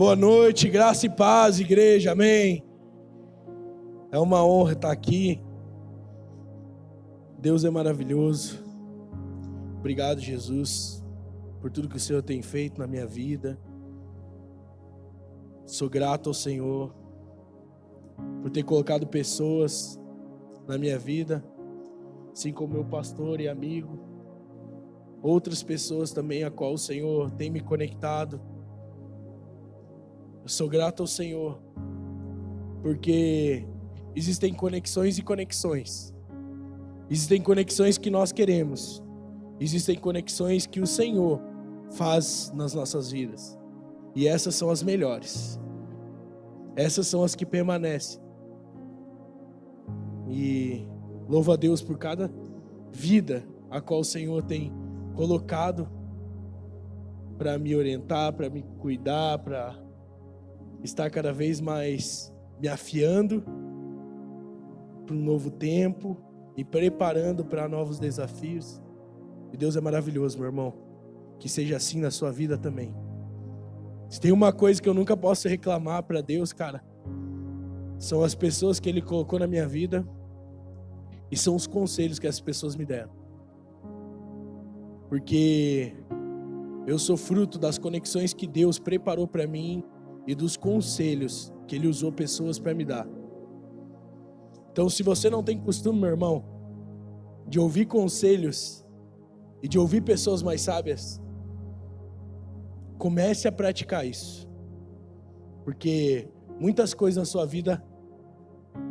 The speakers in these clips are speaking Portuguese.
Boa noite, graça e paz, igreja, amém. É uma honra estar aqui. Deus é maravilhoso. Obrigado, Jesus, por tudo que o Senhor tem feito na minha vida. Sou grato ao Senhor por ter colocado pessoas na minha vida, assim como meu pastor e amigo, outras pessoas também a qual o Senhor tem me conectado. Eu sou grato ao Senhor, porque existem conexões e conexões. Existem conexões que nós queremos. Existem conexões que o Senhor faz nas nossas vidas. E essas são as melhores. Essas são as que permanecem. E louvo a Deus por cada vida a qual o Senhor tem colocado para me orientar, para me cuidar, para estar cada vez mais me afiando para um novo tempo e preparando para novos desafios. E Deus é maravilhoso, meu irmão. Que seja assim na sua vida também. Se tem uma coisa que eu nunca posso reclamar para Deus, cara, são as pessoas que Ele colocou na minha vida e são os conselhos que as pessoas me deram. Porque eu sou fruto das conexões que Deus preparou para mim e dos conselhos que Ele usou pessoas para me dar. Então, se você não tem costume, meu irmão, de ouvir conselhos e de ouvir pessoas mais sábias, comece a praticar isso. Porque muitas coisas na sua vida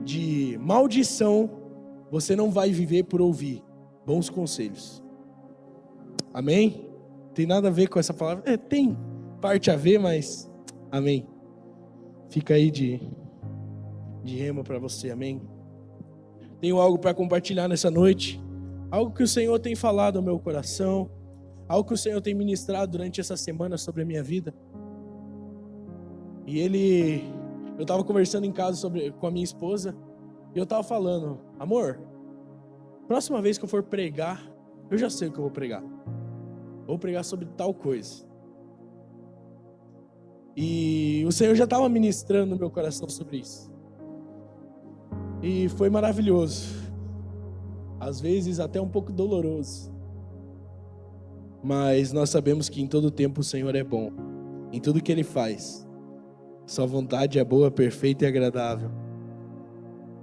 de maldição, você não vai viver por ouvir bons conselhos. Amém? Tem nada a ver com essa palavra? Tem parte a ver, mas amém. Fica aí de rema para você, amém? Tenho algo para compartilhar nessa noite. Algo que o Senhor tem falado ao meu coração. Algo que o Senhor tem ministrado durante essa semana sobre a minha vida. E eu estava conversando em casa com a minha esposa. E eu estava falando, amor, próxima vez que eu for pregar, eu já sei o que eu vou pregar. Vou pregar sobre tal coisa. E o Senhor já estava ministrando no meu coração sobre isso. E foi maravilhoso. Às vezes até um pouco doloroso. Mas nós sabemos que em todo tempo o Senhor é bom. Em tudo que Ele faz. Sua vontade é boa, perfeita e agradável.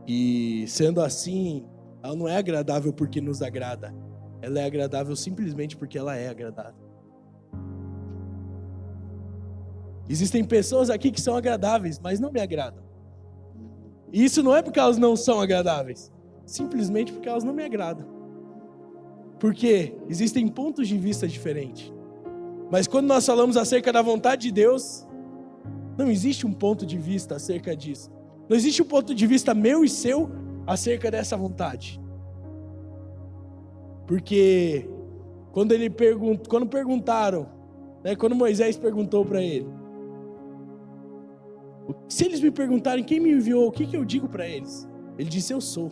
E sendo assim, ela não é agradável porque nos agrada. Ela é agradável simplesmente porque ela é agradável. Existem pessoas aqui que são agradáveis, mas não me agradam. E isso não é porque elas não são agradáveis. Simplesmente porque elas não me agradam. Porque existem pontos de vista diferentes. Mas quando nós falamos acerca da vontade de Deus, não existe um ponto de vista acerca disso. Não existe um ponto de vista meu e seu acerca dessa vontade. Porque quando perguntaram, né, quando Moisés perguntou para ele, se eles me perguntarem quem me enviou, o que eu digo para eles? Ele disse, eu sou.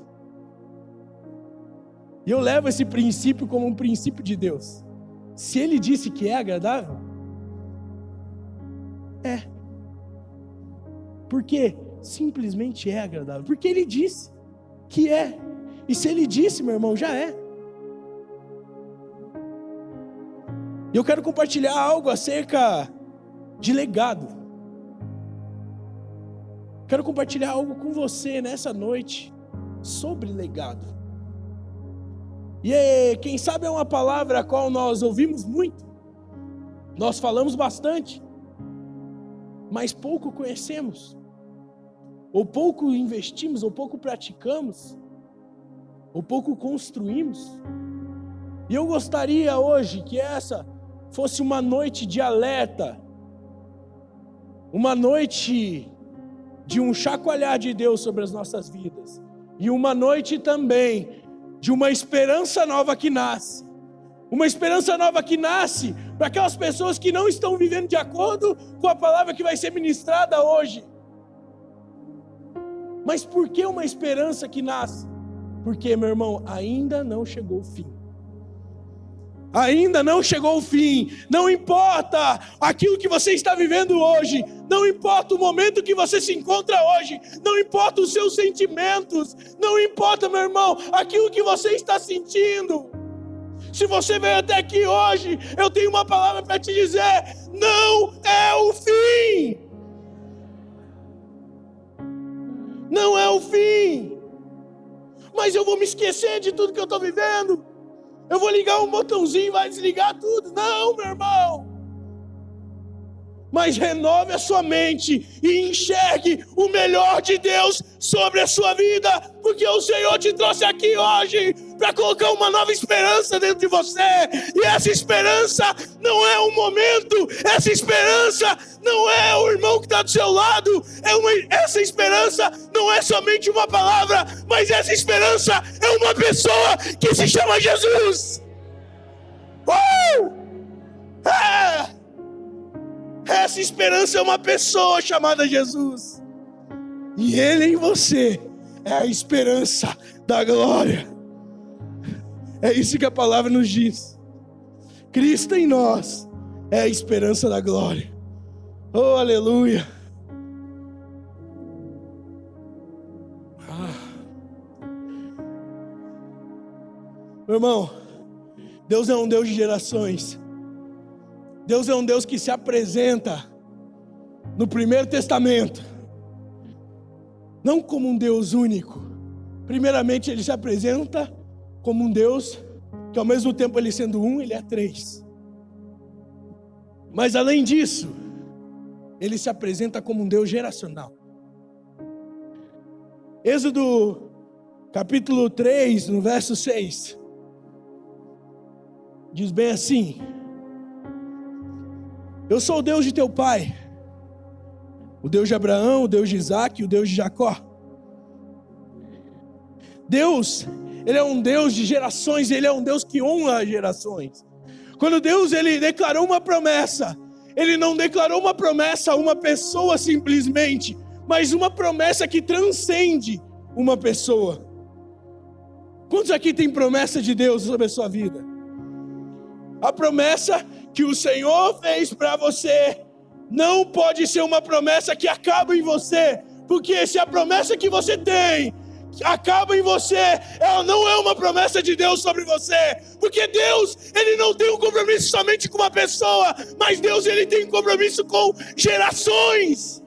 E eu levo esse princípio como um princípio de Deus. Se Ele disse que é agradável, é. Porque simplesmente é agradável. Porque Ele disse que é. E se Ele disse, meu irmão, já é. E eu quero compartilhar algo acerca de legado. Quero compartilhar algo com você nessa noite sobre legado. E quem sabe é uma palavra a qual nós ouvimos muito, nós falamos bastante, mas pouco conhecemos, ou pouco investimos, ou pouco praticamos, ou pouco construímos. E eu gostaria hoje que essa fosse uma noite de alerta, uma noite de um chacoalhar de Deus sobre as nossas vidas, e uma noite também de uma esperança nova que nasce. Uma esperança nova que nasce para aquelas pessoas que não estão vivendo de acordo com a palavra que vai ser ministrada hoje. Mas por que uma esperança que nasce? Porque, meu irmão, ainda não chegou o fim. Ainda não chegou o fim. Não importa aquilo que você está vivendo hoje. Não importa o momento que você se encontra hoje. Não importa os seus sentimentos. Não importa, meu irmão, aquilo que você está sentindo. Se você veio até aqui hoje, eu tenho uma palavra para te dizer: não é o fim. Não é o fim. Mas eu vou me esquecer de tudo que eu estou vivendo. Eu vou ligar um botãozinho e vai desligar tudo. Não, meu irmão. Mas renove a sua mente e enxergue o melhor de Deus sobre a sua vida. Porque o Senhor te trouxe aqui hoje para colocar uma nova esperança dentro de você. E essa esperança não é um momento. Essa esperança não é o irmão que está do seu lado. Essa esperança não é somente uma palavra. Mas essa esperança é uma pessoa que se chama Jesus. Essa esperança é uma pessoa chamada Jesus. E Ele em você é a esperança da glória. É isso que a palavra nos diz. Cristo em nós é a esperança da glória. Oh, aleluia. Meu irmão, Deus é um Deus de gerações. Deus é um Deus que se apresenta no Primeiro Testamento não como um Deus único. Primeiramente, Ele se apresenta como um Deus que, ao mesmo tempo, Ele sendo um, Ele é três. Mas, além disso, Ele se apresenta como um Deus geracional. Êxodo, capítulo 3, no verso 6, diz bem assim: eu sou o Deus de teu pai, o Deus de Abraão, o Deus de Isaac, o Deus de Jacó. Deus, Ele é um Deus de gerações, Ele é um Deus que honra as gerações. Quando Deus, Ele declarou uma promessa, Ele não declarou uma promessa a uma pessoa simplesmente, mas uma promessa que transcende uma pessoa. Quantos aqui tem promessa de Deus sobre a sua vida? A promessa que o Senhor fez para você não pode ser uma promessa que acaba em você, porque se a promessa que você tem acaba em você, ela não é uma promessa de Deus sobre você, porque Deus, Ele não tem um compromisso somente com uma pessoa, mas Deus, Ele tem um compromisso com gerações.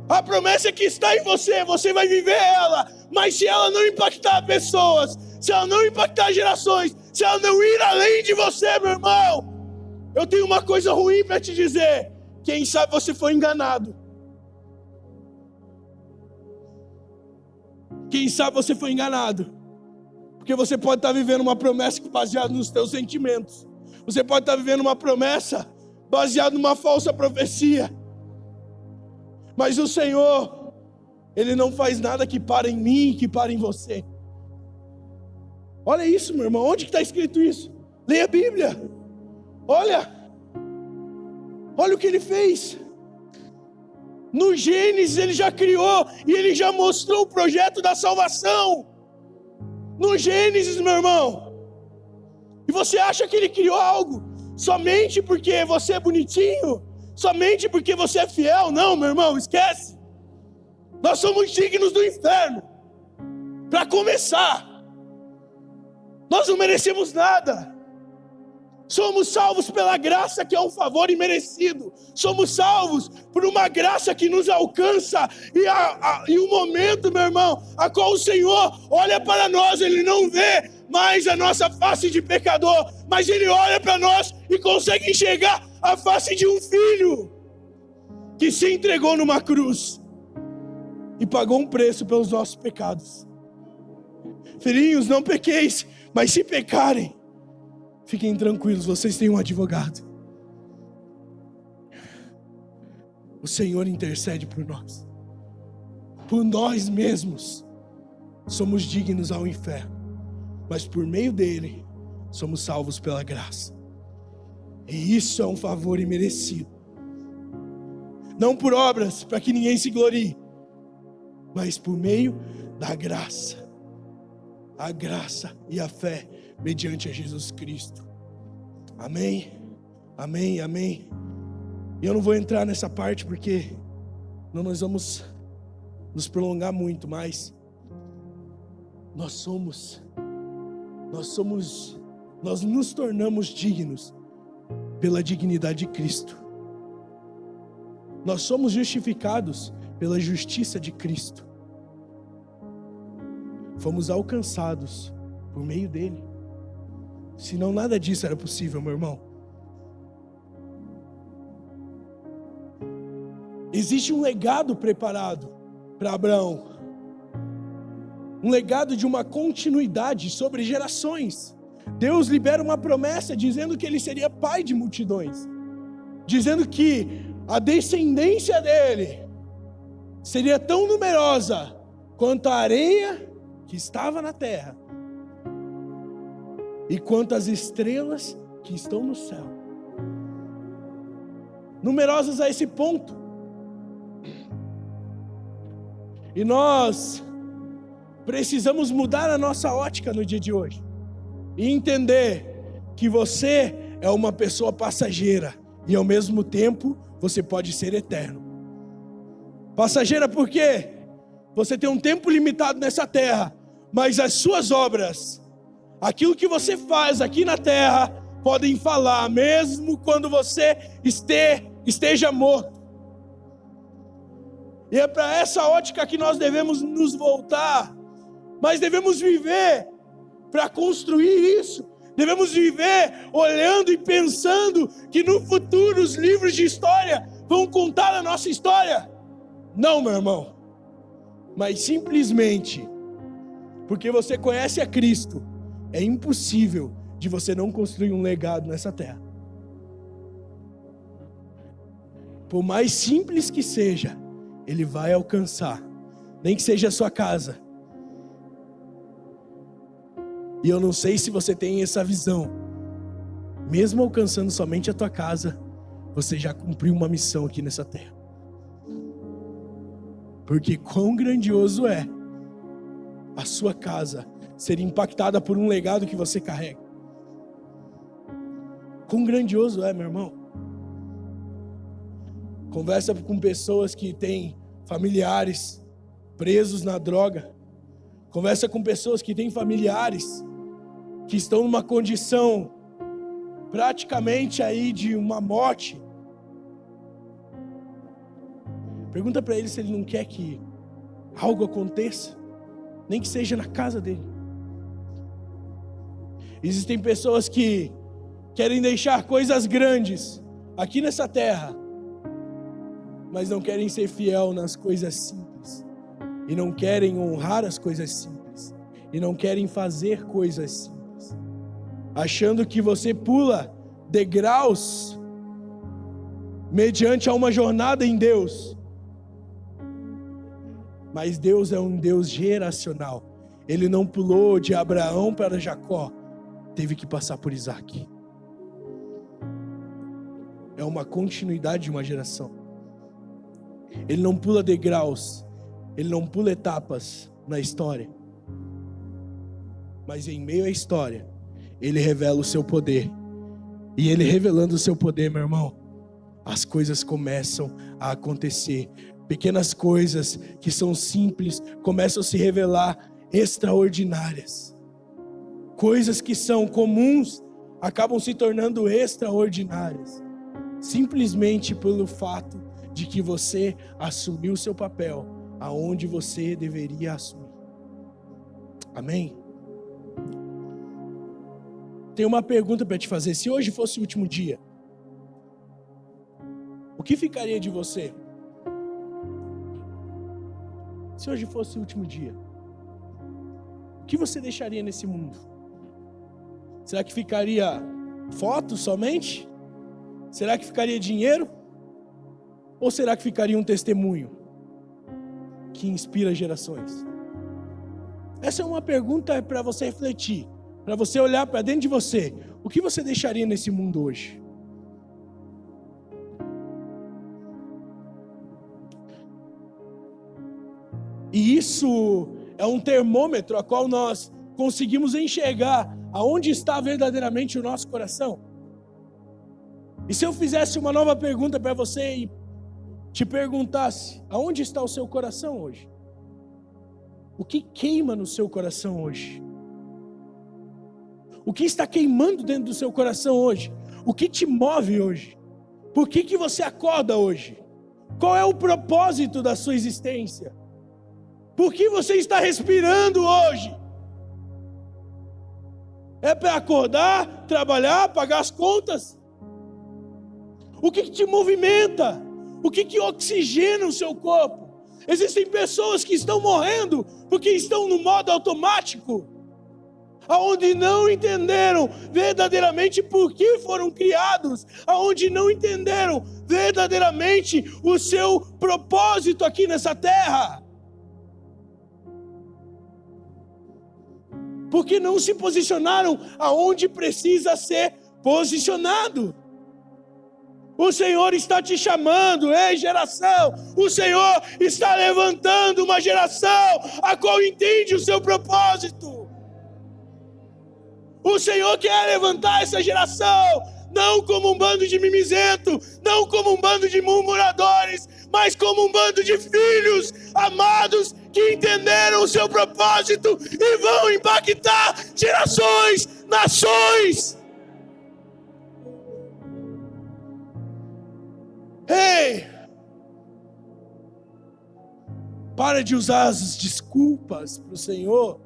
A promessa que está em você, você vai viver ela, mas se ela não impactar pessoas, se ela não impactar gerações, se ela não ir além de você, meu irmão, eu tenho uma coisa ruim para te dizer: quem sabe você foi enganado. Quem sabe você foi enganado, porque você pode estar vivendo uma promessa baseada nos teus sentimentos. Você pode estar vivendo uma promessa baseada numa falsa profecia. Mas o Senhor, Ele não faz nada que pare em mim, que pare em você. Olha isso, meu irmão, onde que está escrito isso? Leia a Bíblia. Olha o que Ele fez. No Gênesis Ele já criou e Ele já mostrou o projeto da salvação. No Gênesis, meu irmão. E você acha que Ele criou algo somente porque você é bonitinho? Somente porque você é fiel? Não, meu irmão, esquece. Nós somos dignos do inferno. Para começar, nós não merecemos nada. Somos salvos pela graça, que é um favor imerecido. Somos salvos por uma graça que nos alcança. E um momento, meu irmão, a qual o Senhor olha para nós, Ele não vê mais a nossa face de pecador, mas Ele olha para nós e consegue enxergar a face de um filho que se entregou numa cruz e pagou um preço pelos nossos pecados. Filhinhos, não pequeis, mas se pecarem, fiquem tranquilos, vocês têm um advogado. O Senhor intercede por nós. Por nós mesmos somos dignos ao inferno, mas por meio dele somos salvos pela graça. E isso é um favor imerecido. Não por obras, para que ninguém se glorie, mas por meio da graça. A graça e a fé mediante a Jesus Cristo. Amém, amém, amém. E eu não vou entrar nessa parte porque não nós vamos nos prolongar muito, mas nós nos tornamos dignos pela dignidade de Cristo. Nós somos justificados pela justiça de Cristo. Fomos alcançados por meio dele. Senão nada disso era possível, meu irmão. Existe um legado preparado para Abraão. Um legado de uma continuidade sobre gerações. Deus libera uma promessa dizendo que ele seria pai de multidões. Dizendo que a descendência dele seria tão numerosa quanto a areia que estava na terra e quanto as estrelas que estão no céu. Numerosas a esse ponto. E nós precisamos mudar a nossa ótica no dia de hoje e entender que você é uma pessoa passageira e ao mesmo tempo você pode ser eterno. Passageira por quê? Você tem um tempo limitado nessa terra, mas as suas obras, aquilo que você faz aqui na terra, podem falar mesmo quando você esteja morto. E é para essa ótica que nós devemos nos voltar, mas devemos viver para construir isso. Devemos viver olhando e pensando que no futuro os livros de história vão contar a nossa história. Não, meu irmão, mas simplesmente porque você conhece a Cristo, é impossível de você não construir um legado nessa terra. Por mais simples que seja, ele vai alcançar, nem que seja a sua casa. E eu não sei se você tem essa visão. Mesmo alcançando somente a tua casa, você já cumpriu uma missão aqui nessa terra. Porque quão grandioso é a sua casa ser impactada por um legado que você carrega. Quão grandioso é, meu irmão. Conversa com pessoas que têm familiares presos na droga. Conversa com pessoas que têm familiares que estão numa condição praticamente aí de uma morte. Pergunta para ele se ele não quer que algo aconteça, nem que seja na casa dele. Existem pessoas que querem deixar coisas grandes aqui nessa terra, mas não querem ser fiel nas coisas simples, e não querem honrar as coisas simples, e não querem fazer coisas simples, achando que você pula degraus mediante a uma jornada em Deus. Mas Deus é um Deus geracional. Ele não pulou de Abraão para Jacó, teve que passar por Isaac. É uma continuidade de uma geração. Ele não pula degraus, ele não pula etapas na história, mas em meio à história ele revela o seu poder. E ele revelando o seu poder, meu irmão, as coisas começam a acontecer. Pequenas coisas que são simples começam a se revelar extraordinárias. Coisas que são comuns acabam se tornando extraordinárias, simplesmente pelo fato de que você assumiu o seu papel aonde você deveria assumir. Amém? Tenho uma pergunta para te fazer. Se hoje fosse o último dia, o que ficaria de você? Se hoje fosse o último dia, o que você deixaria nesse mundo? Será que ficaria foto somente? Será que ficaria dinheiro? Ou será que ficaria um testemunho que inspira gerações? Essa é uma pergunta para você refletir, para você olhar para dentro de você. O que você deixaria nesse mundo hoje? E isso é um termômetro a qual nós conseguimos enxergar aonde está verdadeiramente o nosso coração? E se eu fizesse uma nova pergunta para você e te perguntasse, aonde está o seu coração hoje? O que queima no seu coração hoje? O que está queimando dentro do seu coração hoje? O que te move hoje? Por que você acorda hoje? Qual é o propósito da sua existência? Por que você está respirando hoje? É para acordar, trabalhar, pagar as contas? O que te movimenta? O que oxigena o seu corpo? Existem pessoas que estão morrendo porque estão no modo automático, aonde não entenderam verdadeiramente por que foram criados, aonde não entenderam verdadeiramente o seu propósito aqui nessa terra. Porque não se posicionaram aonde precisa ser posicionado. O Senhor está te chamando, ei geração, o Senhor está levantando uma geração a qual entende o seu propósito. O Senhor quer levantar essa geração, não como um bando de mimizento, não como um bando de murmuradores, mas como um bando de filhos amados que entenderam o seu propósito e vão impactar gerações, nações. Ei! Para de usar as desculpas para o Senhor.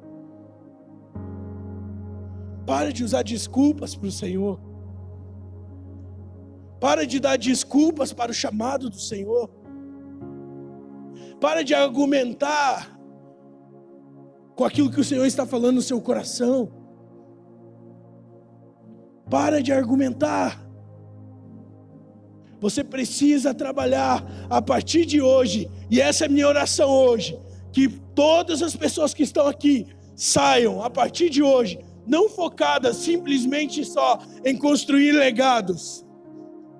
Para de usar desculpas para o Senhor. Para de dar desculpas para o chamado do Senhor. Para de argumentar com aquilo que o Senhor está falando no seu coração. Para de argumentar. Você precisa trabalhar a partir de hoje, e essa é a minha oração hoje, que todas as pessoas que estão aqui saiam a partir de hoje, não focadas simplesmente só em construir legados,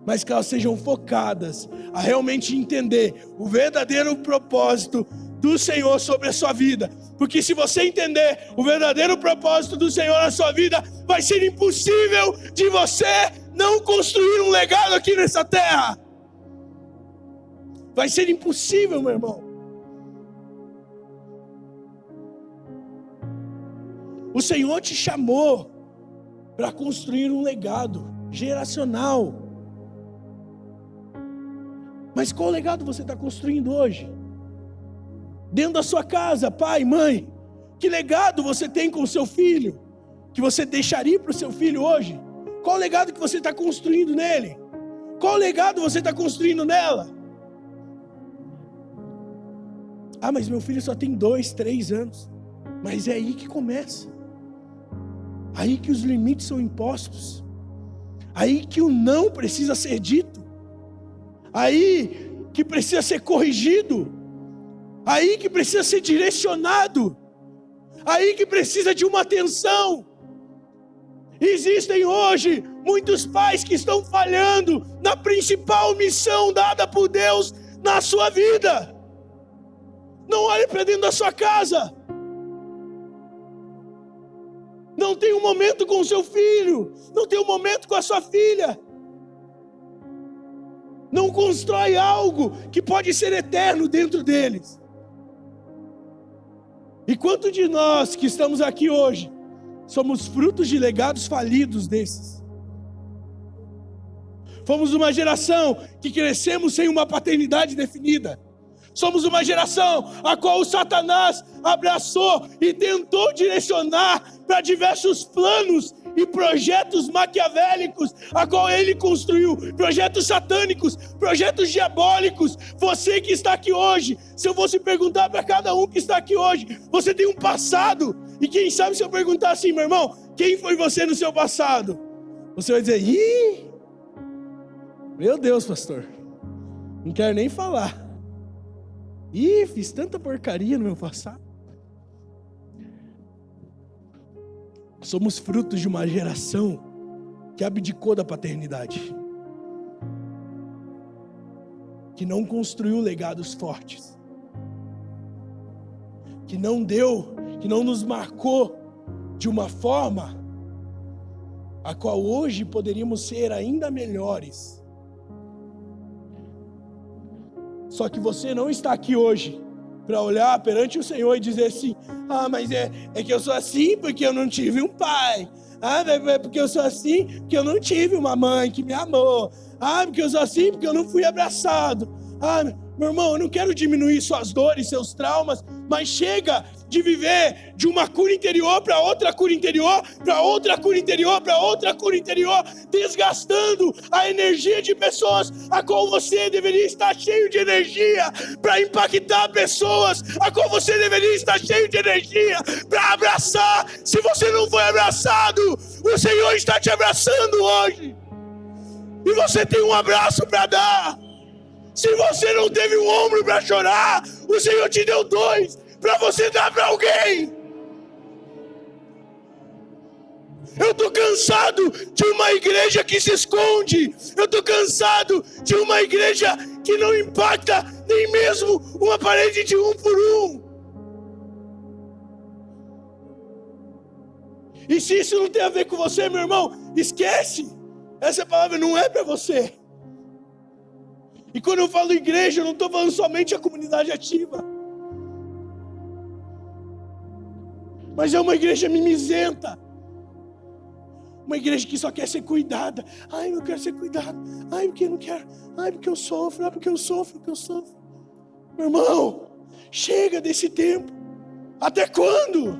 mas que elas sejam focadas a realmente entender o verdadeiro propósito do Senhor sobre a sua vida. Porque se você entender o verdadeiro propósito do Senhor na sua vida, vai ser impossível de você não construir um legado aqui nessa terra. Vai ser impossível, meu irmão. O Senhor te chamou para construir um legado geracional. Mas qual legado você está construindo hoje? Dentro da sua casa, pai, mãe, que legado você tem com o seu filho? Que você deixaria para o seu filho hoje? Qual o legado que você está construindo nele? Qual legado você está construindo nela? Ah, mas meu filho só tem 2, 3 anos. Mas é aí que começa. Aí que os limites são impostos. Aí que o não precisa ser dito. Aí que precisa ser corrigido. Aí que precisa ser direcionado. Aí que precisa de uma atenção. Existem hoje muitos pais que estão falhando na principal missão dada por Deus na sua vida. Não olhe para dentro da sua casa. Não tem um momento com o seu filho. Não tem um momento com a sua filha. Não constrói algo que pode ser eterno dentro deles. E quanto de nós que estamos aqui hoje somos frutos de legados falidos desses? Fomos uma geração que crescemos sem uma paternidade definida. Somos uma geração a qual o Satanás abraçou e tentou direcionar para diversos planos e projetos maquiavélicos, a qual ele construiu, projetos satânicos, projetos diabólicos. Você que está aqui hoje, se eu fosse perguntar para cada um que está aqui hoje, você tem um passado, e quem sabe se eu perguntar assim, meu irmão, quem foi você no seu passado? Você vai dizer, ih, meu Deus, pastor, não quero nem falar. Ih, fiz tanta porcaria no meu passado. Somos frutos de uma geração que abdicou da paternidade, que não construiu legados fortes, que não nos marcou de uma forma a qual hoje poderíamos ser ainda melhores. Só que você não está aqui hoje para olhar perante o Senhor e dizer assim: ah, mas é que eu sou assim porque eu não tive um pai. Ah, é porque eu sou assim porque eu não tive uma mãe que me amou. Ah, porque eu sou assim porque eu não fui abraçado. Ah, meu irmão, eu não quero diminuir suas dores, seus traumas, mas chega de viver de uma cura interior para outra cura interior, para outra cura interior, para outra cura interior, desgastando a energia de pessoas a qual você deveria estar cheio de energia para impactar pessoas a qual você deveria estar cheio de energia para abraçar. Se você não foi abraçado, o Senhor está te abraçando hoje e você tem um abraço para dar. Se você não teve um ombro para chorar, o Senhor te deu 2 para você dar para alguém. Eu estou cansado de uma igreja que se esconde. Eu estou cansado de uma igreja que não impacta nem mesmo uma parede de 1 por 1. E se isso não tem a ver com você, meu irmão, esquece. Essa palavra não é para você. E quando eu falo igreja, eu não estou falando somente a comunidade ativa. Mas é uma igreja mimizenta. Uma igreja que só quer ser cuidada. Ai, eu quero ser cuidado. Ai, porque eu não quero. Ai, porque eu sofro. Ai, porque eu sofro, porque eu sofro. Meu irmão, chega desse tempo. Até quando?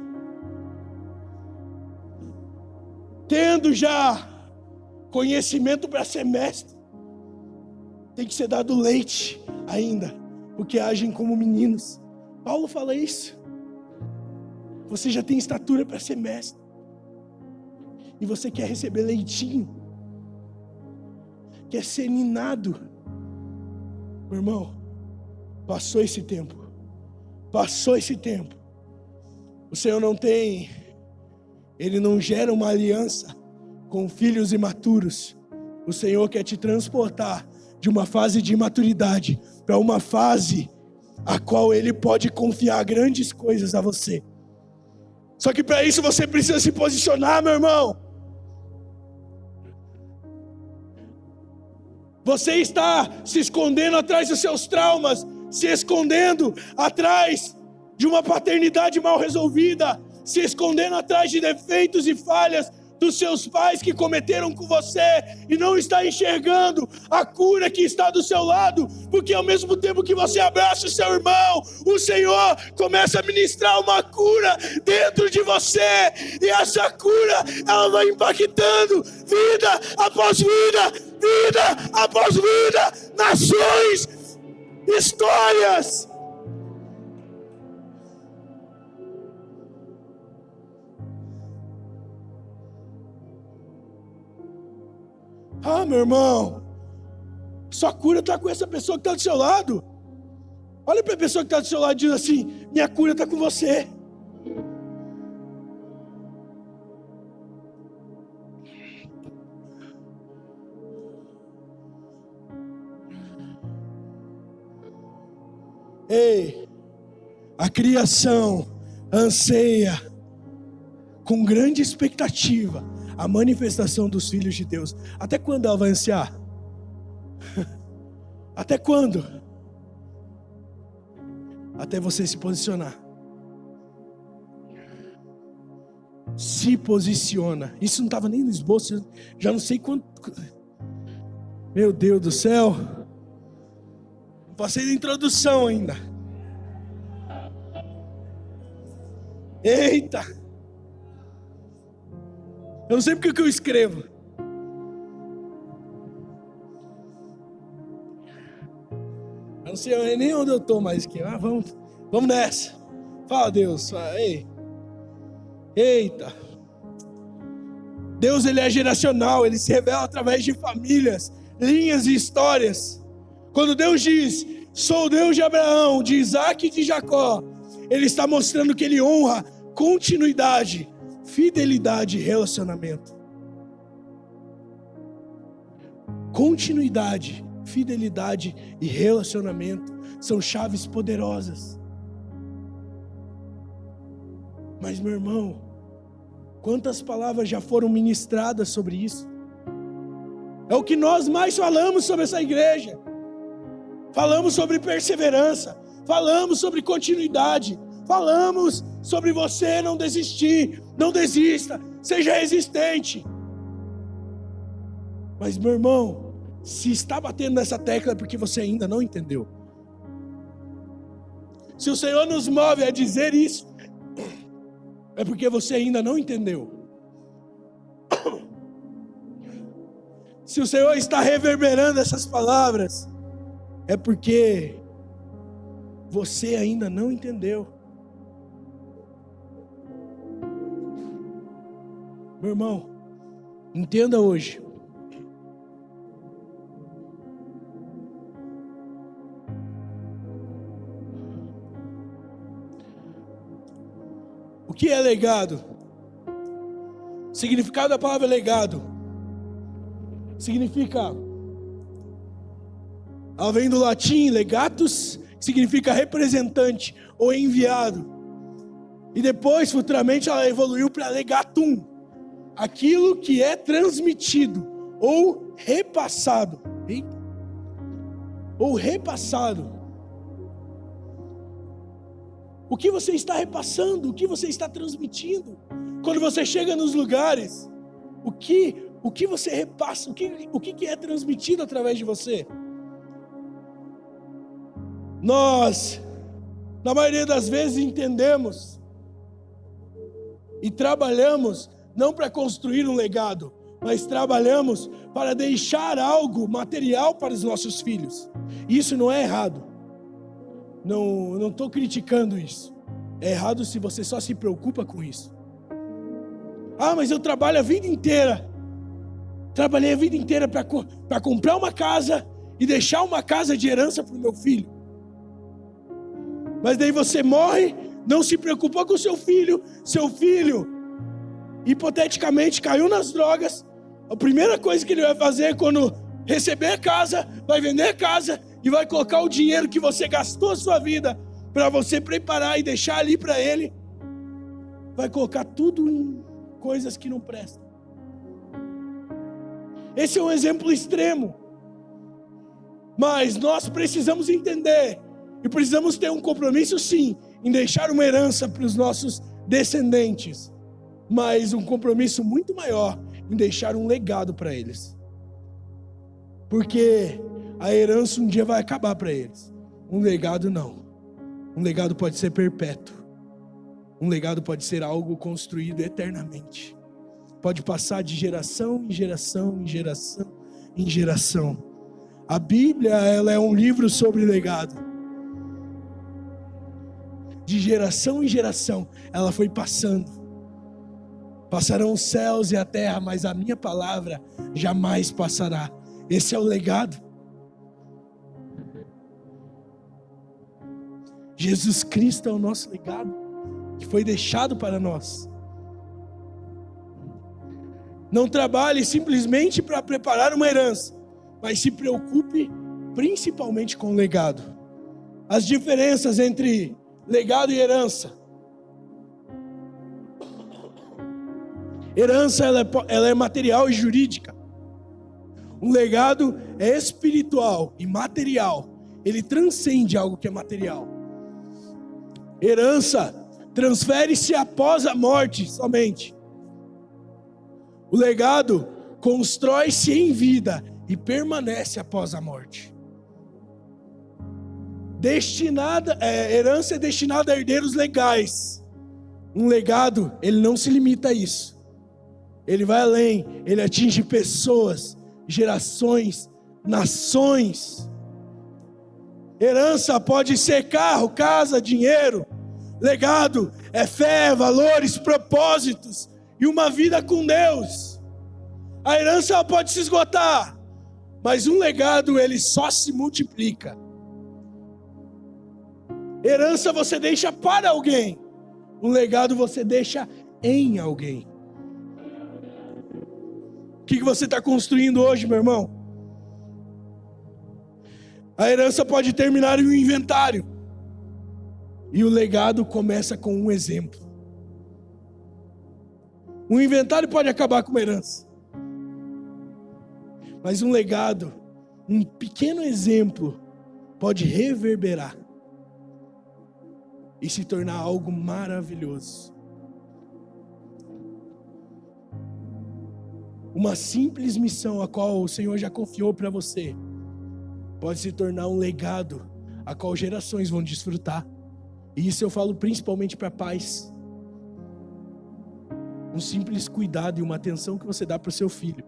Tendo já conhecimento para ser mestre, tem que ser dado leite ainda, porque agem como meninos. Paulo fala isso. Você já tem estatura para ser mestre, e você quer receber leitinho, quer ser ninado. Meu irmão, passou esse tempo. Passou esse tempo. O Senhor não tem, Ele não gera uma aliança com filhos imaturos. O Senhor quer te transportar de uma fase de imaturidade para uma fase a qual Ele pode confiar grandes coisas a você. Só que para isso você precisa se posicionar, meu irmão. Você está se escondendo atrás dos seus traumas, se escondendo atrás de uma paternidade mal resolvida, se escondendo atrás de defeitos e falhas dos seus pais que cometeram com você, e não está enxergando a cura que está do seu lado, porque ao mesmo tempo que você abraça o seu irmão, o Senhor começa a ministrar uma cura dentro de você, e essa cura, ela vai impactando vida após vida, vida após vida, nações, histórias. Ah, meu irmão, sua cura está com essa pessoa que está do seu lado. Olha para a pessoa que está do seu lado e diz assim: minha cura está com você. Ei, a criação anseia com grande expectativa a manifestação dos filhos de Deus. Até quando ela vai ansiar? Até quando? Até você se posicionar. Se posiciona. Isso não estava nem no esboço. Já não sei quanto. Meu Deus do céu. Não passei da introdução ainda. Eita. Eu não sei porque que eu escrevo. Eu não sei nem onde eu estou mais aqui. Vamos nessa. Fala, Deus. Ei. Eita. Deus, Ele é geracional. Ele se revela através de famílias, linhas e histórias. Quando Deus diz: sou o Deus de Abraão, de Isaac e de Jacó, Ele está mostrando que Ele honra continuidade, fidelidade e relacionamento. Continuidade, fidelidade e relacionamento são chaves poderosas. Mas, meu irmão, Quantas palavras já foram ministradas sobre isso? É o que nós mais falamos sobre essa igreja. Falamos sobre perseverança, falamos sobre continuidade, falamos sobre você não desistir, não desista, seja resistente. Mas, meu irmão, se está batendo nessa tecla é porque você ainda não entendeu. Se o Senhor nos move a dizer isso, é porque você ainda não entendeu. Se o Senhor está reverberando essas palavras, é porque você ainda não entendeu. Meu irmão, entenda hoje. O que é legado? O significado da palavra legado significa, ela vem do latim legatus, que significa representante ou enviado. E depois, futuramente, ela evoluiu para legatum, aquilo que é transmitido ou repassado. Ou repassado. O que você está repassando? O que você está transmitindo? Quando você chega nos lugares, o que você repassa? O que é transmitido através de você? Nós, na maioria das vezes, entendemos e trabalhamos não para construir um legado, mas trabalhamos para deixar algo material para os nossos filhos. Isso não é errado. Não estou criticando isso. É errado se você só se preocupa com isso. Ah, mas eu trabalho a vida inteira. Trabalhei a vida inteira para comprar uma casa e deixar uma casa de herança para o meu filho. Mas daí você morre, não se preocupou com seu filho hipoteticamente caiu nas drogas. A primeira coisa que ele vai fazer quando receber a casa, vai vender a casa e vai colocar o dinheiro que você gastou a sua vida para você preparar e deixar ali para ele, vai colocar tudo em coisas que não prestam. Esse é um exemplo extremo, mas nós precisamos entender e precisamos ter um compromisso, sim, em deixar uma herança para os nossos descendentes, mas um compromisso muito maior em deixar um legado para eles, porque a herança um dia vai acabar para eles, um legado não. Um legado pode ser perpétuo, um legado pode ser algo construído eternamente, pode passar de geração em geração, em geração, em geração. A Bíblia, ela é um livro sobre legado. De geração em geração, ela foi passando. Passarão os céus e a terra, mas a minha palavra jamais passará. Esse é o legado. Jesus Cristo é o nosso legado, que foi deixado para nós. Não trabalhe simplesmente para preparar uma herança, mas se preocupe principalmente com o legado. As diferenças entre legado e herança. Herança ela é material e jurídica. Um legado é espiritual e material. Ele transcende algo que é material. Herança transfere-se após a morte somente. O legado constrói-se em vida e permanece após a morte. Herança é destinada a herdeiros legais. Um legado, ele não se limita a isso. Ele vai além, ele atinge pessoas, gerações, nações. Herança pode ser carro, casa, dinheiro. Legado é fé, valores, propósitos e uma vida com Deus. A herança pode se esgotar, mas um legado ele só se multiplica. Herança você deixa para alguém, um legado você deixa em alguém. O que você está construindo hoje, meu irmão? A herança pode terminar em um inventário. E o legado começa com um exemplo. Um inventário pode acabar com uma herança. Mas um legado, um pequeno exemplo, pode reverberar e se tornar algo maravilhoso. Uma simples missão a qual o Senhor já confiou para você pode se tornar um legado a qual gerações vão desfrutar. E isso eu falo principalmente para pais. Um simples cuidado e uma atenção que você dá para o seu filho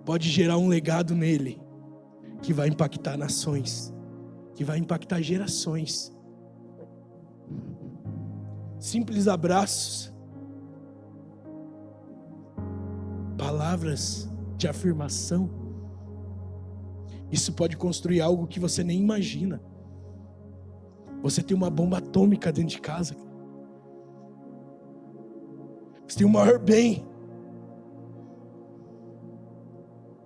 pode gerar um legado nele que vai impactar nações, que vai impactar gerações. Simples abraços, palavras de afirmação, isso pode construir algo que você nem imagina. Você tem uma bomba atômica dentro de casa. Você tem o maior bem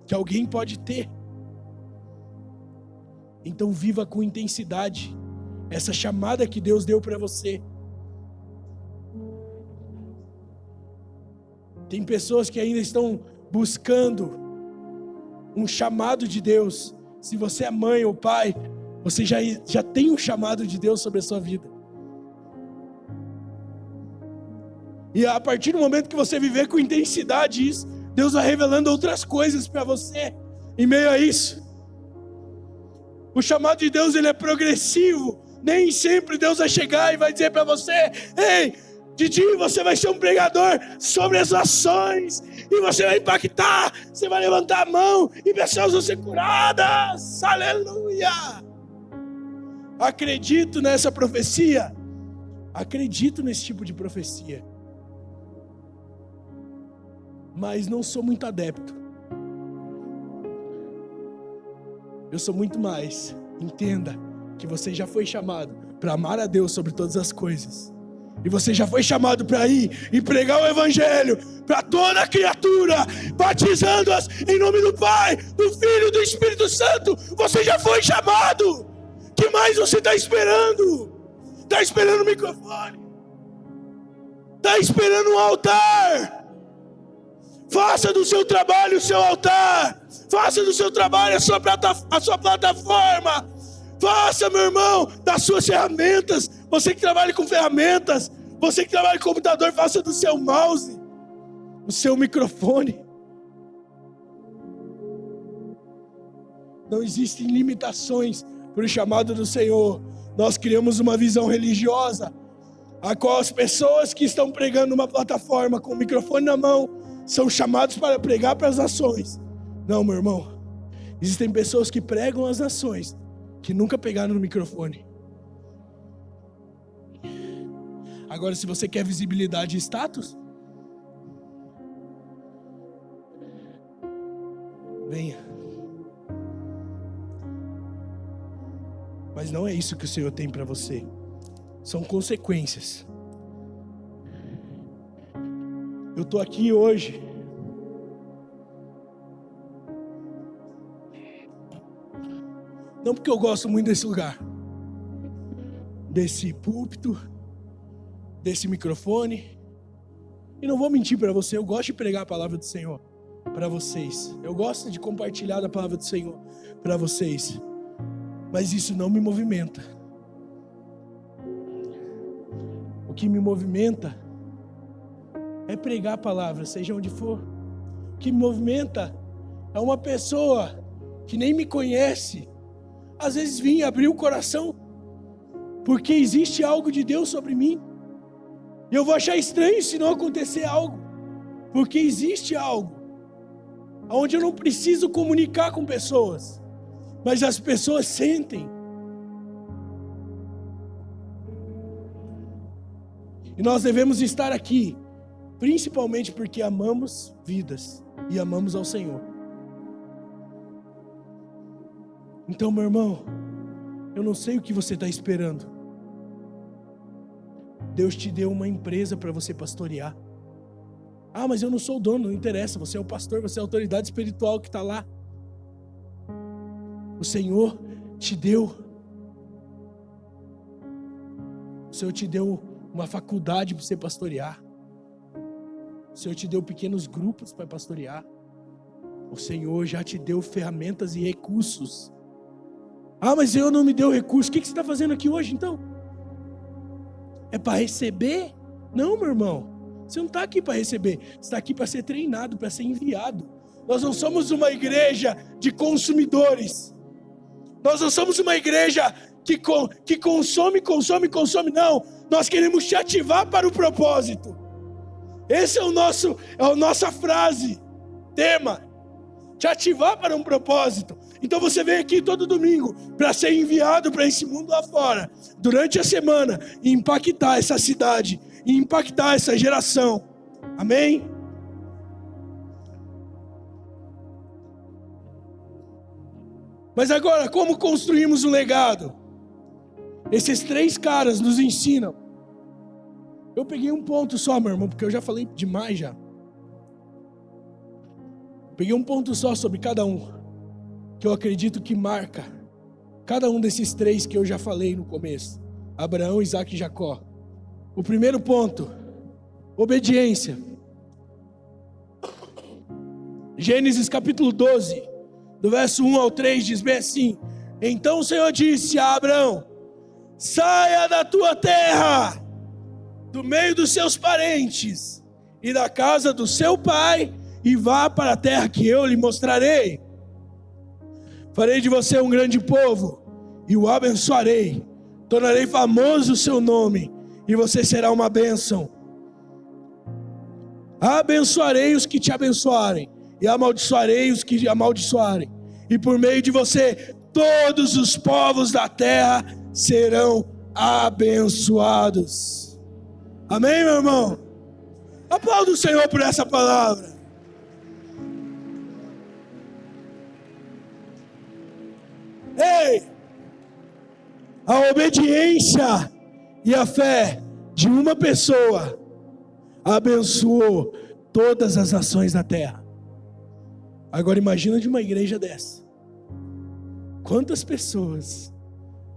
que alguém pode ter. Então viva com intensidade essa chamada que Deus deu para você. Tem pessoas que ainda estão buscando um chamado de Deus. Se você é mãe ou pai, você já tem um chamado de Deus sobre a sua vida. E a partir do momento que você viver com intensidade isso, Deus vai revelando outras coisas para você em meio a isso. O chamado de Deus, ele é progressivo. Nem sempre Deus vai chegar e vai dizer para você: ei, Didi, você vai ser um pregador sobre as nações, e você vai impactar, você vai levantar a mão, e pessoas vão ser curadas, aleluia. Acredito nessa profecia, acredito nesse tipo de profecia, mas não sou muito adepto. Eu sou muito mais. Entenda que você já foi chamado para amar a Deus sobre todas as coisas. E você já foi chamado para ir e pregar o Evangelho para toda criatura, batizando-as em nome do Pai, do Filho e do Espírito Santo. Você já foi chamado. O que mais você está esperando? Está esperando o microfone? Está esperando um altar? Faça do seu trabalho o seu altar. Faça do seu trabalho a sua plataforma. Faça, meu irmão, das suas ferramentas. Você que trabalha com ferramentas, você que trabalha com computador, faça do seu mouse, o seu microfone. Não existem limitações para o chamado do Senhor. Nós criamos uma visão religiosa, a qual as pessoas que estão pregando numa plataforma com o microfone na mão são chamados para pregar para as nações. Não, meu irmão. Existem pessoas que pregam as nações, que nunca pegaram no microfone. Agora, se você quer visibilidade e status, venha. Mas não é isso que o Senhor tem para você. São consequências. Eu estou aqui hoje não porque eu gosto muito desse lugar, desse púlpito, desse microfone. E não vou mentir para você, eu gosto de pregar a palavra do Senhor para vocês. Eu gosto de compartilhar a palavra do Senhor para vocês. Mas isso não me movimenta. O que me movimenta é pregar a palavra, seja onde for. O que me movimenta é uma pessoa que nem me conhece, às vezes vir abrir o coração, porque existe algo de Deus sobre mim. E eu vou achar estranho se não acontecer algo, porque existe algo onde eu não preciso comunicar com pessoas, mas as pessoas sentem. E nós devemos estar aqui, principalmente porque amamos vidas e amamos ao Senhor. Então, meu irmão, eu não sei o que você está esperando. Deus te deu uma empresa para você pastorear. Ah, mas eu não sou o dono, não interessa. Você é o pastor, você é a autoridade espiritual que está lá. O Senhor te deu. O Senhor te deu uma faculdade para você pastorear. O Senhor te deu pequenos grupos para pastorear. O Senhor já te deu ferramentas e recursos. Ah, mas o Senhor não me deu recurso. O que você está fazendo aqui hoje então? É para receber? Não, meu irmão. Você não está aqui para receber. Você está aqui para ser treinado, para ser enviado. Nós não somos uma igreja de consumidores. Nós não somos uma igreja que consome. Não. Nós queremos te ativar para o propósito. Esse é a nossa frase, tema. Te ativar para um propósito. Então você vem aqui todo domingo para ser enviado para esse mundo lá fora, durante a semana, e impactar essa cidade, e impactar essa geração. Amém? Mas agora, como construímos um legado? Esses 3 caras nos ensinam. Eu peguei um ponto só, meu irmão, porque eu já falei demais já. Peguei um ponto só sobre cada um, que eu acredito que marca cada um desses 3 que eu já falei no começo: Abraão, Isaac e Jacó. O primeiro ponto, obediência. Gênesis capítulo 12, do verso 1 ao 3, diz bem assim: Então o Senhor disse a Abraão: saia da tua terra, do meio dos seus parentes e da casa do seu pai, e vá para a terra que eu lhe mostrarei. Farei de você um grande povo e o abençoarei. Tornarei famoso o seu nome e você será uma bênção. Abençoarei os que te abençoarem e amaldiçoarei os que te amaldiçoarem. E por meio de você todos os povos da terra serão abençoados. Amém, meu irmão? Aplauda o Senhor por essa palavra. Ei! A obediência e a fé de uma pessoa abençoou todas as nações da terra. Agora imagina de uma igreja dessa. Quantas pessoas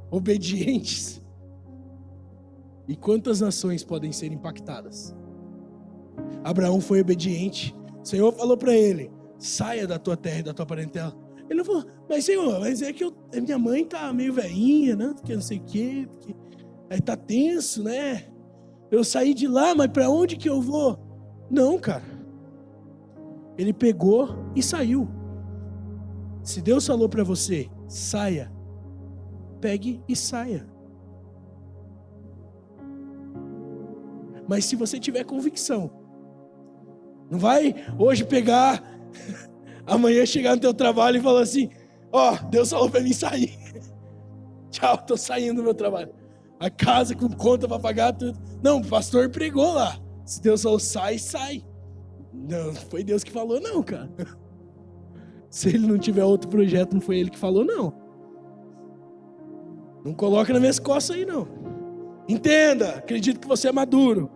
obedientes e quantas nações podem ser impactadas? Abraão foi obediente. O Senhor falou para ele: saia da tua terra e da tua parentela. Ele não falou: mas Senhor, mas é que minha mãe tá meio velhinha, né? Porque não sei o quê, porque aí tá tenso, né? Eu saí de lá, mas para onde que eu vou? Não, cara. Ele pegou e saiu. Se Deus falou para você: saia, pegue e saia. Mas se você tiver convicção, não vai hoje pegar, amanhã chegar no teu trabalho e falar assim: ó, Deus falou para mim sair. Tchau, tô saindo do meu trabalho. A casa com conta para pagar tudo. Não, o pastor pregou lá. Se Deus falou sai, sai. Não foi Deus que falou não, cara. Se ele não tiver outro projeto, não foi ele que falou não. Não coloca nas minhas costas aí não. Entenda, acredito que você é maduro.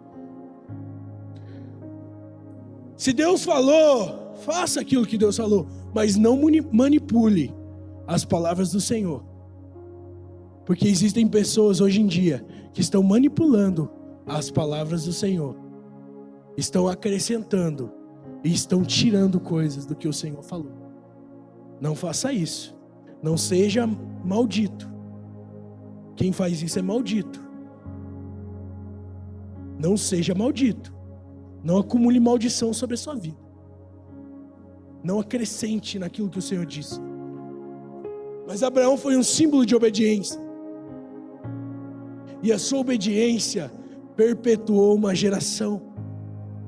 Se Deus falou, faça aquilo que Deus falou, mas não manipule as palavras do Senhor. Porque existem pessoas hoje em dia que estão manipulando as palavras do Senhor. Estão acrescentando e estão tirando coisas do que o Senhor falou. Não faça isso. Não seja maldito. Quem faz isso é maldito. Não seja maldito. Não acumule maldição sobre a sua vida. Não acrescente naquilo que o Senhor disse. Mas Abraão foi um símbolo de obediência. E a sua obediência perpetuou uma geração.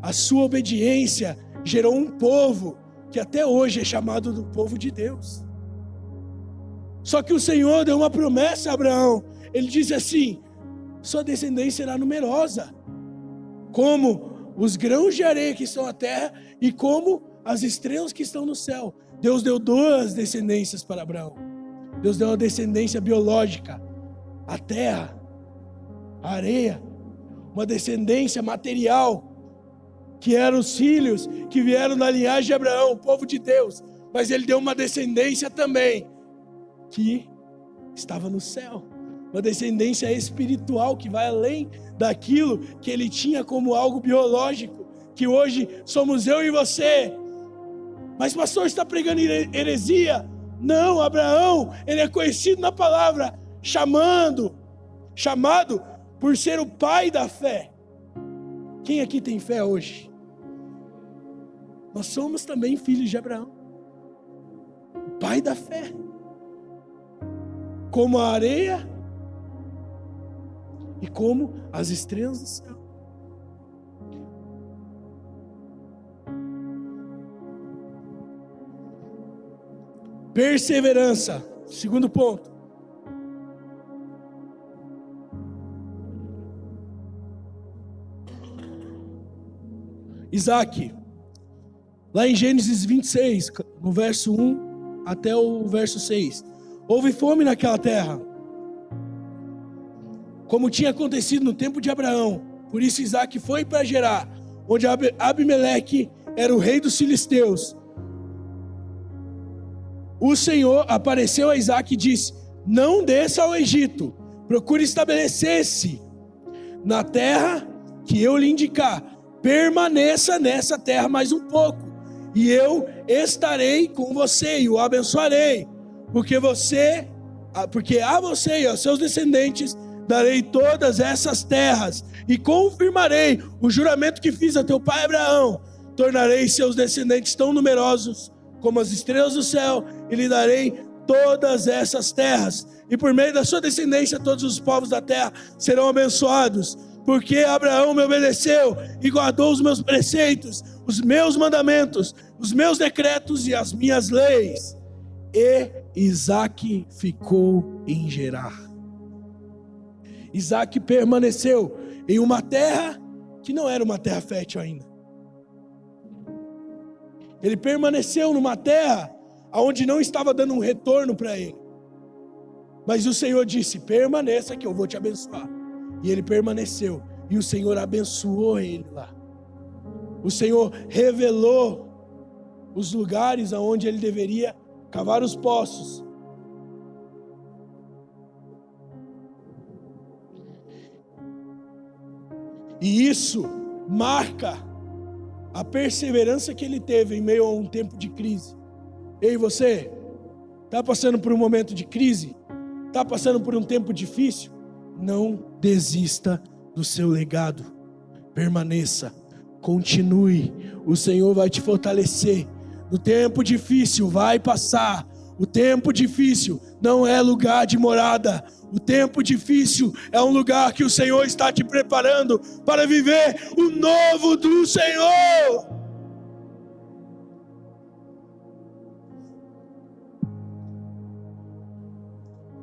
A sua obediência gerou um povo que até hoje é chamado do povo de Deus. Só que o Senhor deu uma promessa a Abraão. Ele disse assim: sua descendência será numerosa, como os grãos de areia que estão na terra e como as estrelas que estão no céu. Deus deu 2 descendências para Abraão. Deus deu uma descendência biológica, a terra, a areia. Uma descendência material, que eram os filhos que vieram da linhagem de Abraão, o povo de Deus. Mas ele deu uma descendência também, que estava no céu. Uma descendência espiritual que vai além daquilo que ele tinha como algo biológico, que hoje somos eu e você. Mas pastor, está pregando heresia? Não, Abraão, ele é conhecido na palavra, chamado por ser o pai da fé. Quem aqui tem fé hoje? Nós somos também filhos de Abraão, o pai da fé. Como a areia e como as estrelas do céu. Perseverança, segundo ponto. Isaac, lá em Gênesis 26, no verso 1 até o verso 6. Houve fome naquela terra, como tinha acontecido no tempo de Abraão. Por isso Isaac foi para Gerar, onde Abimeleque era o rei dos filisteus. O Senhor apareceu a Isaac e disse: não desça ao Egito, procure estabelecer-se na terra que eu lhe indicar. Permaneça nessa terra mais um pouco, e eu estarei com você e o abençoarei, porque a você e aos seus descendentes darei todas essas terras, e confirmarei o juramento que fiz a teu pai Abraão. Tornarei seus descendentes tão numerosos como as estrelas do céu, e lhe darei todas essas terras, e por meio da sua descendência todos os povos da terra serão abençoados, porque Abraão me obedeceu e guardou os meus preceitos, os meus mandamentos, os meus decretos e as minhas leis. E Isaac ficou em Gerar. Isaac permaneceu em uma terra que não era uma terra fértil ainda. Ele permaneceu numa terra onde não estava dando um retorno para ele. Mas o Senhor disse: permaneça que eu vou te abençoar. E ele permaneceu, e o Senhor abençoou ele lá. O Senhor revelou os lugares aonde ele deveria cavar os poços. E isso marca a perseverança que ele teve em meio a um tempo de crise. Ei, você, está passando por um momento de crise? Está passando por um tempo difícil? Não desista do seu legado. Permaneça, continue. O Senhor vai te fortalecer. No tempo difícil vai passar. O tempo difícil não é lugar de morada. O tempo difícil é um lugar que o Senhor está te preparando para viver o novo do Senhor.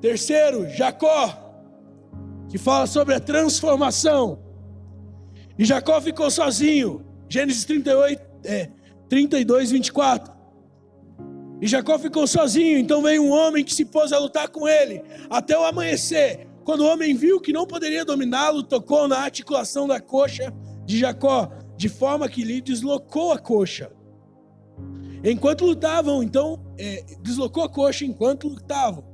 Terceiro, Jacó, que fala sobre a transformação. E Jacó ficou sozinho. Gênesis 32, 24. E Jacó ficou sozinho, então veio um homem que se pôs a lutar com ele, até o amanhecer. Quando o homem viu que não poderia dominá-lo, tocou na articulação da coxa de Jacó, de forma que lhe deslocou a coxa. Enquanto lutavam, deslocou a coxa enquanto lutavam.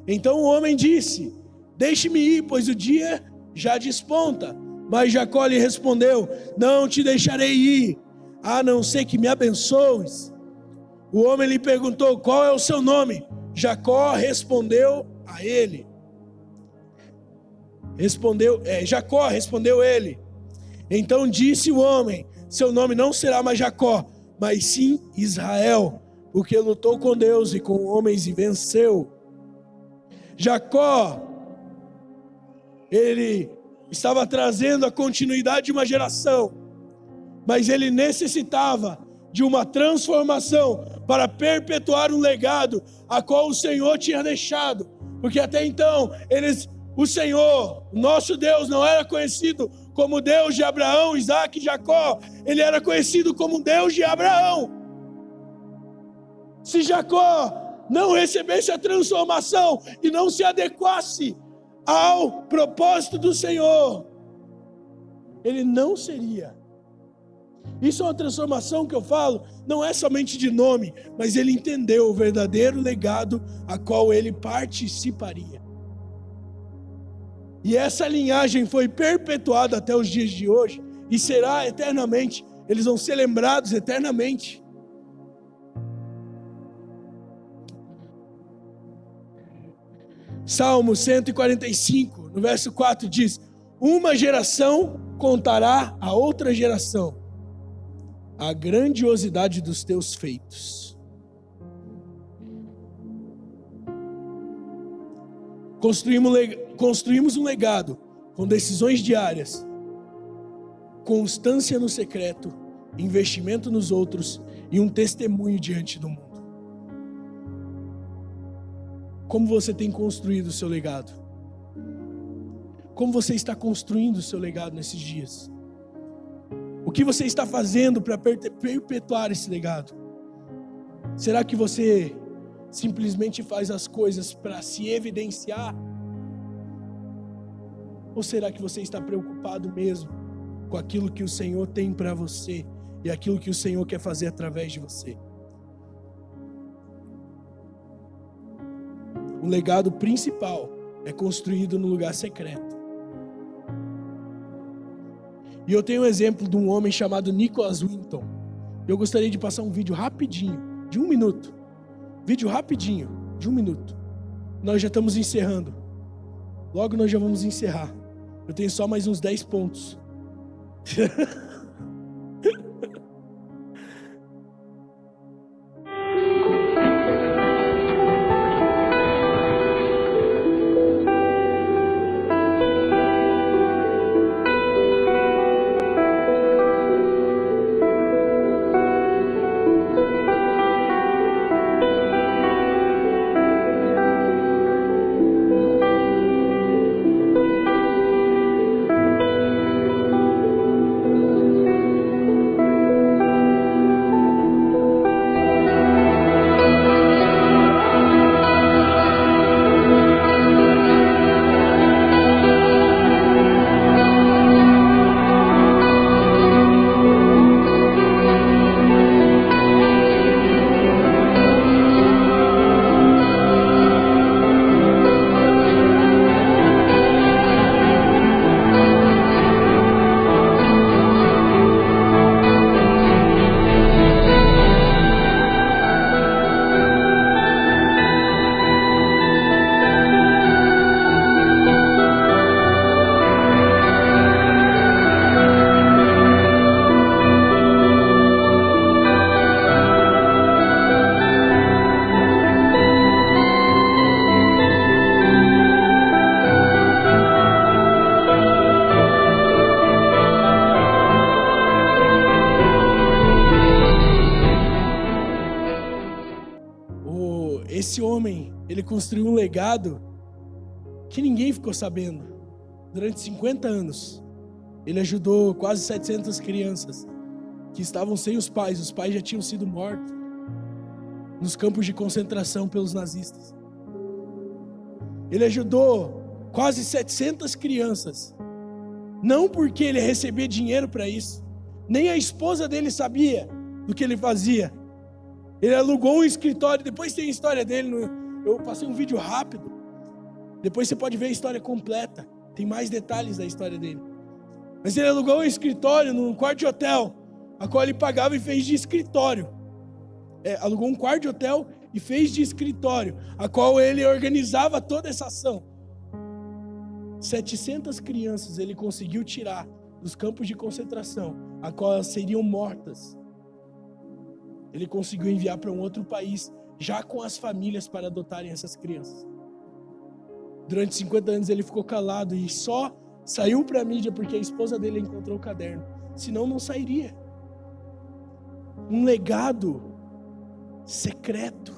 Então o homem disse: deixe-me ir, pois o dia já desponta. Mas Jacó lhe respondeu: não te deixarei ir, a não ser que me abençoes. O homem lhe perguntou: qual é o seu nome? Jacó respondeu a ele. Jacó respondeu ele. Então disse o homem: seu nome não será mais Jacó, mas sim Israel, porque lutou com Deus e com homens e venceu. Jacó, ele estava trazendo a continuidade de uma geração, mas ele necessitava de uma transformação para perpetuar um legado a qual o Senhor tinha deixado, porque até então o Senhor, nosso Deus, não era conhecido como Deus de Abraão, Isaac e Jacó. Ele era conhecido como Deus de Abraão. Se Jacó não recebesse a transformação e não se adequasse ao propósito do Senhor, ele não seria. Isso é uma transformação que eu falo, não é somente de nome, mas ele entendeu o verdadeiro legado a qual ele participaria. E essa linhagem foi perpetuada até os dias de hoje e será eternamente eles vão ser lembrados eternamente. Salmo 145, no verso 4 diz: uma geração contará a outra geração a grandiosidade dos teus feitos. Construímos um legado com decisões diárias, constância no secreto, investimento nos outros e um testemunho diante do mundo. Como você tem construído o seu legado? Como você está construindo o seu legado nesses dias? O que você está fazendo para perpetuar esse legado? Será que você simplesmente faz as coisas para se evidenciar? Ou será que você está preocupado mesmo com aquilo que o Senhor tem para você e aquilo que o Senhor quer fazer através de você? O legado principal é construído no lugar secreto. E eu tenho um exemplo de um homem chamado Nicholas Winton. Eu gostaria de passar um vídeo rapidinho, de 1 minuto. Vídeo rapidinho, de 1 minuto. Nós já estamos encerrando. Logo nós já vamos encerrar. Eu tenho só mais uns 10 pontos. Esse homem, ele construiu um legado que ninguém ficou sabendo. Durante 50 anos, ele ajudou quase 700 crianças que estavam sem os pais já tinham sido mortos nos campos de concentração pelos nazistas. Ele ajudou quase 700 crianças, não porque ele recebia dinheiro para isso, nem a esposa dele sabia do que ele fazia. Ele alugou um escritório, depois tem a história dele, eu passei um vídeo rápido, depois você pode ver a história completa, tem mais detalhes da história dele. Mas ele alugou um escritório num quarto de hotel, a qual ele pagava e fez de escritório. Alugou um quarto de hotel e fez de escritório, a qual ele organizava toda essa ação. 700 crianças ele conseguiu tirar dos campos de concentração, a qual elas seriam mortas. Ele conseguiu enviar para um outro país, já com as famílias para adotarem essas crianças. Durante 50 anos ele ficou calado e só saiu para a mídia porque a esposa dele encontrou o caderno. Senão não sairia. Um legado secreto,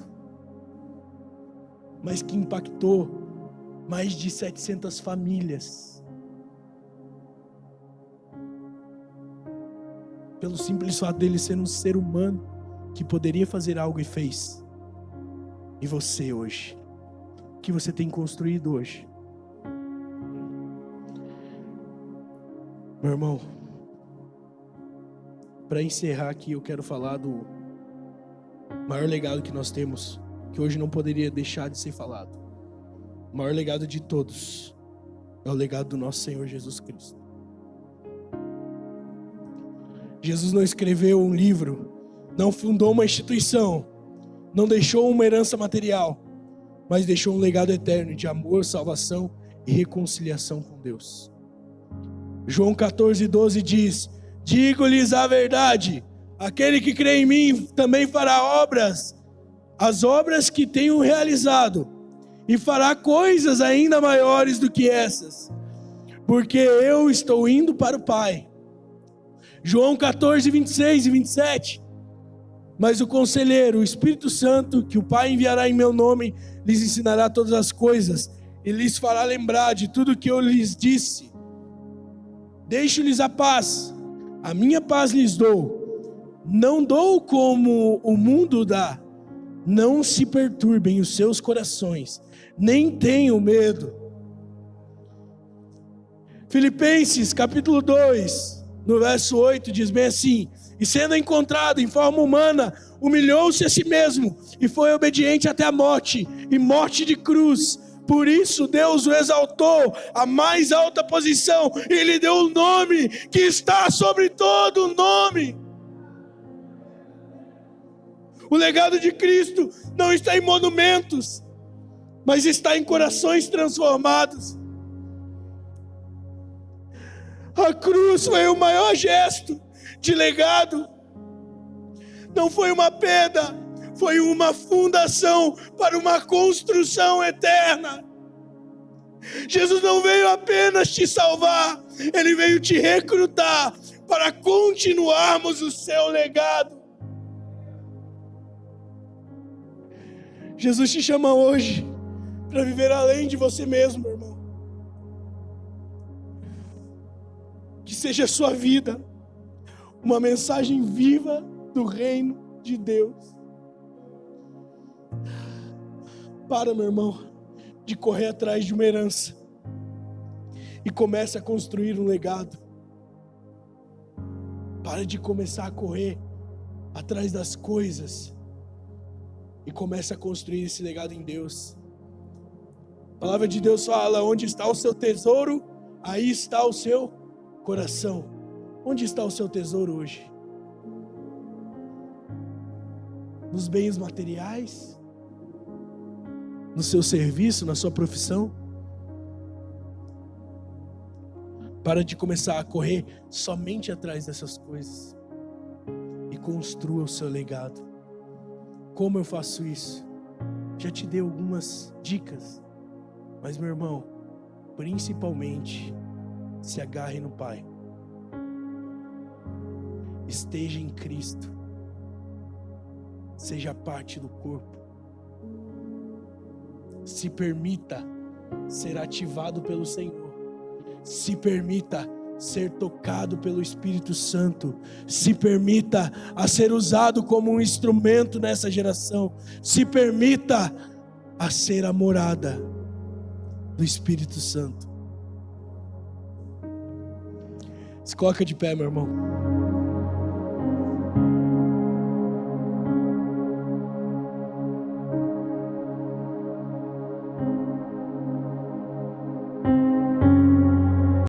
mas que impactou mais de 700 famílias. Pelo simples fato dele ser um ser humano que poderia fazer algo e fez. E você hoje? O que você tem construído hoje? Meu irmão, para encerrar aqui, eu quero falar do maior legado que nós temos, que hoje não poderia deixar de ser falado. O maior legado de todos é o legado do nosso Senhor Jesus Cristo. Jesus não escreveu um livro, não fundou uma instituição, não deixou uma herança material, mas deixou um legado eterno de amor, salvação e reconciliação com Deus. João 14:12 diz: digo-lhes a verdade, aquele que crê em mim também fará obras, as obras que tenho realizado, e fará coisas ainda maiores do que essas, porque eu estou indo para o Pai. João 14:26 e 27. Mas o Conselheiro, o Espírito Santo, que o Pai enviará em meu nome, lhes ensinará todas as coisas, e lhes fará lembrar de tudo que eu lhes disse. Deixo-lhes a paz, a minha paz lhes dou. Não dou como o mundo dá. Não se perturbem os seus corações, nem tenham medo. Filipenses capítulo 2, no verso 8, diz bem assim: e sendo encontrado em forma humana, humilhou-se a si mesmo, e foi obediente até a morte, e morte de cruz. Por isso Deus o exaltou à mais alta posição, e lhe deu o nome que está sobre todo o nome. O legado de Cristo não está em monumentos, mas está em corações transformados. A cruz foi o maior gesto de legado. Não foi uma pedra, foi uma fundação para uma construção eterna. Jesus não veio apenas te salvar, Ele veio te recrutar para continuarmos o seu legado. Jesus te chama hoje para viver além de você mesmo, meu irmão. Que seja a sua vida uma mensagem viva do reino de Deus. Para, meu irmão, de correr atrás de uma herança e comece a construir um legado. Para de começar a correr atrás das coisas e comece a construir esse legado em Deus. A palavra de Deus fala: onde está o seu tesouro, aí está o seu coração. Onde está o seu tesouro hoje? Nos bens materiais? No seu serviço, na sua profissão? Para de começar a correr somente atrás dessas coisas e construa o seu legado. Como eu faço isso? Já te dei algumas dicas, mas, meu irmão, principalmente se agarre no Pai. Esteja em Cristo. Seja parte do corpo. Se permita ser ativado pelo Senhor. Se permita ser tocado pelo Espírito Santo. Se permita a ser usado como um instrumento nessa geração. Se permita a ser a morada do Espírito Santo. Se coloca de pé, meu irmão.